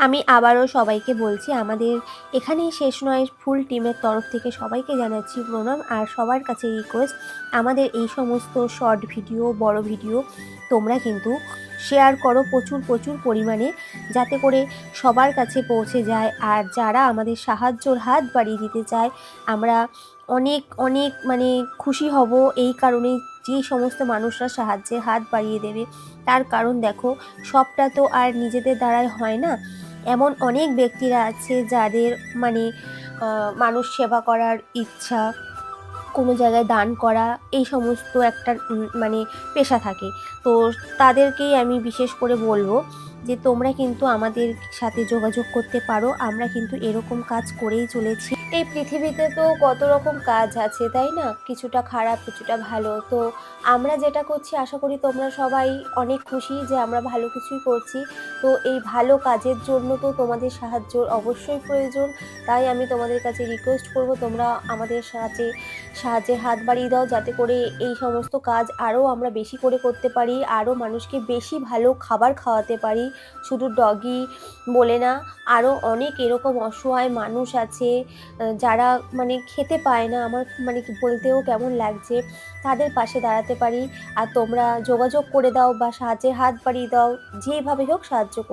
আমি আবারও সবাইকে বলছি, আমাদের এখানেই শেষ নয়, ফুল টিমের তরফ থেকে সবাইকে জানাচ্ছি প্রণাম। আর সবার কাছে রিকোয়েস্ট, আমাদের এই সমস্ত শর্ট ভিডিও, বড় ভিডিও তোমরা কিন্তু শেয়ার করো প্রচুর প্রচুর পরিমাণে, যাতে করে সবার কাছে পৌঁছে যায়। আর যারা আমাদের সাহায্যর হাত বাড়িয়ে দিতে চায়, আমরা অনেক অনেক মানে খুশি হব এই কারণেই। যে সমস্ত মানুষরা সাহায্যের হাত বাড়িয়ে দেবে, তার কারণ দেখো, সবটা তো আর নিজেদের দ্বারাই হয় না। এমন অনেক ব্যক্তিরা আছে যাদের মানে মানুষ সেবা করার ইচ্ছা, কোনো জায়গায় দান করা, এই সমস্ত একটা মানে পেশা থাকে। তো তাদেরকেই আমি বিশেষ করে বলবো যে তোমরা কিন্তু আমাদের সাথে যোগাযোগ করতে পারো। আমরা কিন্তু এরকম কাজ করেই চলেছি। এই পৃথিবীতে তো কত রকম কাজ আছে, তাই না? কিছুটা খারাপ, কিছুটা ভালো। তো আমরা যেটা করছি, আশা করি তোমরা সবাই অনেক খুশি যে আমরা ভালো কিছুই করছি। তো এই ভালো কাজের জন্য তো তোমাদের সাহায্যর অবশ্যই প্রয়োজন। তাই আমি তোমাদের কাছে রিকোয়েস্ট করব, তোমরা আমাদের সাহায্যের হাত বাড়িয়ে দাও, যাতে করে এই সমস্ত কাজ আরও আমরা বেশি করে করতে পারি, আরও মানুষকে বেশি ভালো খাবার খাওয়াতে পারি। শুধু ডগি বলে না, আরও অনেক এরকম অসহায় মানুষ আছে যারা মানে খেতে পায় না, আমার মানে বলতেও কেমন লাগছে, তাদের পাশে দাঁড়াতে পারি। আর তোমরা যোগাযোগ করে দাও বা সাহায্যের হাত বাড়িয়ে দাও, যেভাবে হোক সাহায্য করো।